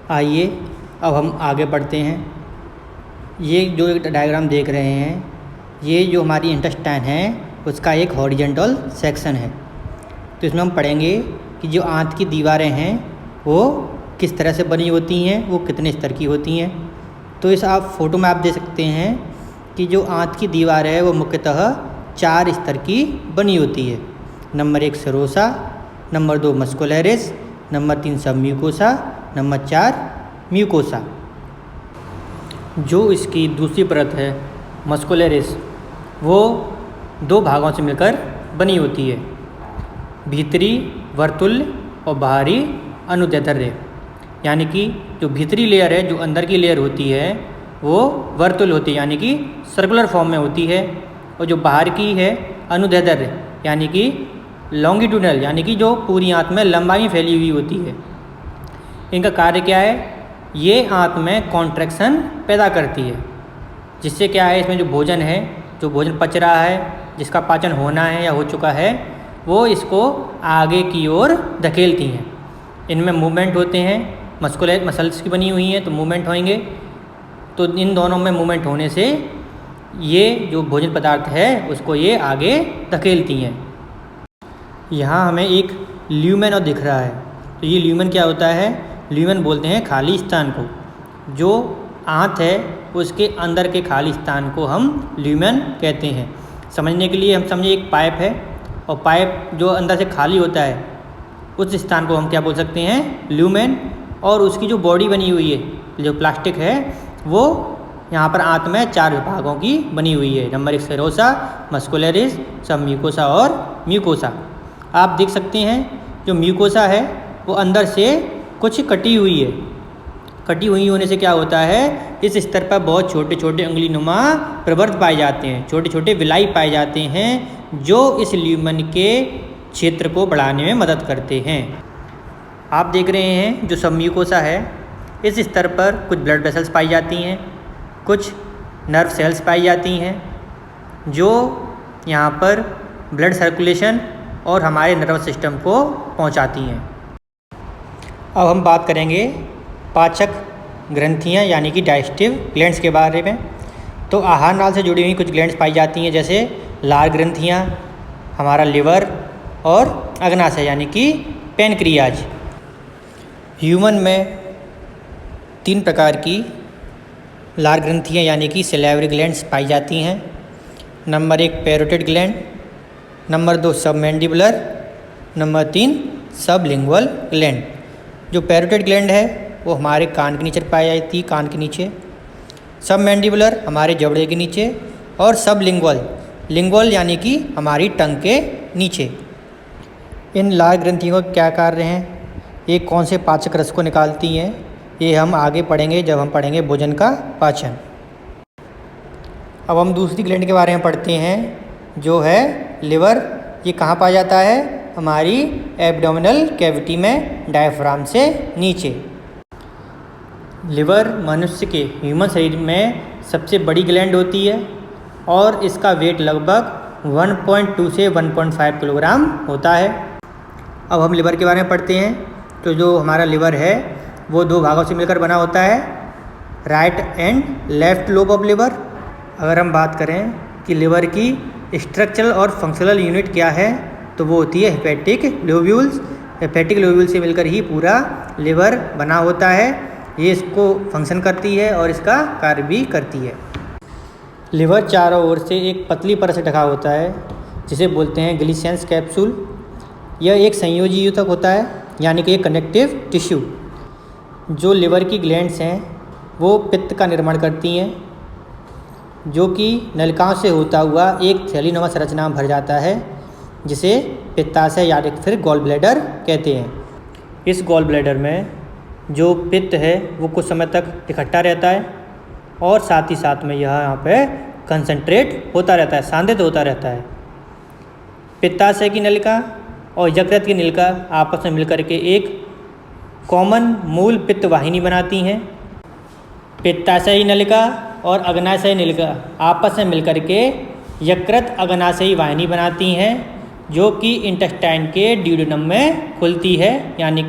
आइए अब हम आगे बढ़ते हैं। ये जो एक डायग्राम देख रहे हैं, ये जो हमारी इंटेस्टाइन है उसका एक हॉरिजॉन्टल सेक्शन है। तो इसमें हम पढ़ेंगे कि जो आंत की दीवारें हैं वो किस तरह से बनी होती हैं, वो कितने स्तर की होती हैं। तो इस आप फोटो में आप देख सकते हैं कि जो आंत की दीवार है वो मुख्यतः 4 स्तर की बनी होती है। Number 1 serosa, number 2 muscularis, number 3 submucosa, number 4 mucosa. जो इसकी दूसरी परत है मस्कुलरिस, वो 2 भागों से मिलकर बनी होती है, भीतरी वर्तुल्य और बाहरी अनुदैर्ध्य। यानी कि जो भीतरी लेयर है, जो अंदर की लेयर होती है, वो वर्तुल होती है यानी कि सर्कुलर फॉर्म में होती है, और जो बाहर की है अनुदैर्ध्य यानी कि लॉन्गिट्यूडनल, यानी कि जो पूरी आंत में लंबाई में फैली हुई होती है। इनका कार्य क्या है? ये आंत में कॉन्ट्रैक्शन पैदा करती है, जिससे क्या है, इसमें जो भोजन है, जो भोजन पच रहा है, जिसका पाचन होना है या हो चुका है, वो इसको आगे की ओर धकेलती हैं। इनमें मूवमेंट होते हैं, मस्कुलर मसल्स की बनी हुई हैं तो मूवमेंट होंगे। तो इन दोनों में मूवमेंट होने से ये जो भोजन पदार्थ है उसको ये आगे धकेलती हैं। यहाँ हमें एक ल्यूमेन और दिख रहा है। तो ये ल्यूमेन क्या होता है? ल्यूमेन बोलते हैं खाली स्थान को। जो आंत है उसके अंदर के खाली स्थान को हम ल्यूमेन कहते हैं। समझने के लिए हम समझे एक पाइप है, और पाइप जो अंदर से खाली होता है उस स्थान को हम क्या बोल सकते हैं? ल्यूमेन। और उसकी जो बॉडी बनी हुई है, जो प्लास्टिक है, वो यहाँ पर आंत में 4 विभागों की बनी हुई है। नंबर 1 सेरोसा, मस्कुलरिस, सबम्यूकोसा और म्यूकोसा। आप देख सकते हैं जो म्यूकोसा है वो अंदर से कुछ कटी हुई है। कटी हुई होने से क्या होता है, इस स्तर पर बहुत छोटे छोटे उंगली नुमा प्रवर्त पाए जाते हैं, छोटे छोटे विलाई पाए जाते हैं, जो इस ल्यूमेन के क्षेत्र को बढ़ाने में मदद करते हैं। आप देख रहे हैं जो सबम्यूकोसा है, इस स्तर पर कुछ ब्लड वेसल्स पाई जाती हैं, कुछ नर्व सेल्स पाई जाती हैं, जो यहाँ पर ब्लड सर्कुलेशन और हमारे नर्वस सिस्टम को पहुँचाती हैं। अब हम बात करेंगे पाचक ग्रंथियाँ यानी कि डाइजेस्टिव ग्लैंड्स के बारे में। तो आहार नाल से जुड़ी हुई कुछ ग्लैंड्स पाई जाती हैं, जैसे लार ग्रंथियाँ, हमारा लिवर और अग्नाशय यानी कि पैनक्रियाज। ह्यूमन में 3 प्रकार की लार ग्रंथियाँ यानी कि सैलिवरी ग्लैंड्स पाई जाती हैं। Number 1 parotid gland, number 2 submandibular, number 3 sublingual gland. जो पैरोटिड ग्लैंड है वो हमारे कान के नीचे पाई जाती है, कान के नीचे। सबमैंडिबुलर हमारे जबड़े के नीचे, और सबलिंगुअल यानी कि हमारी टंग के नीचे। इन लार ग्रंथियों का क्या कार्य हैं, ये कौन से पाचक रस को निकालती हैं, ये हम आगे पढ़ेंगे जब हम पढ़ेंगे भोजन का पाचन। अब हम दूसरी ग्लैंड के बारे में पढ़ते हैं, जो है लिवर। ये कहाँ पाया जाता है? हमारी एब्डोमिनल कैविटी में, डायफ्राम से नीचे। लिवर मनुष्य के ह्यूमन शरीर में सबसे बड़ी ग्लैंड होती है, और इसका वेट लगभग 1.2 से 1.5 किलोग्राम होता है। अब हम लिवर के बारे में पढ़ते हैं। तो जो हमारा लिवर है वो 2 भागों से मिलकर बना होता है, right and left lobe of liver. अगर हम बात करें कि लिवर की स्ट्रक्चरल और फंक्शनल यूनिट क्या है, तो वो होती है हेपेटिक लोब्यूल्स। हेपेटिक लोब्यूल से मिलकर ही पूरा लिवर बना होता है। ये इसको फंक्शन करती है और इसका कार्य भी करती है। लिवर चारों ओर से एक पतली परत से ढका होता है, जिसे बोलते हैं ग्लिसेंस कैप्सूल। यह एक संयोजी ऊतक होता है, यानी कि एक कनेक्टिव टिश्यू। जो लिवर की ग्लैंड्स हैं वो पित्त का निर्माण करती हैं, जो कि नलिकाओं से होता हुआ एक थैलीनुमा संरचना में भर जाता है, जिसे पित्ताशय या फिर गॉल ब्लैडर कहते हैं। इस गॉल ब्लैडर में जो पित्त है वो कुछ समय तक इकट्ठा रहता है, और साथ ही साथ में यह यहाँ पे कंसंट्रेट होता रहता है, सांद्रित होता रहता है। पित्ताशय की नलिका और यकृत की नलिका आपस में मिलकर के एक कॉमन मूल पित्त वाहिनी बनाती हैं। पित्ताशयी नलिका और अग्नाशयी नलिका आपस में मिलकर के यकृत अग्नाशयी वाहिनी बनाती हैं, जो कि इंटेस्टाइन के ड्यूडेनम में खुलती है, यानी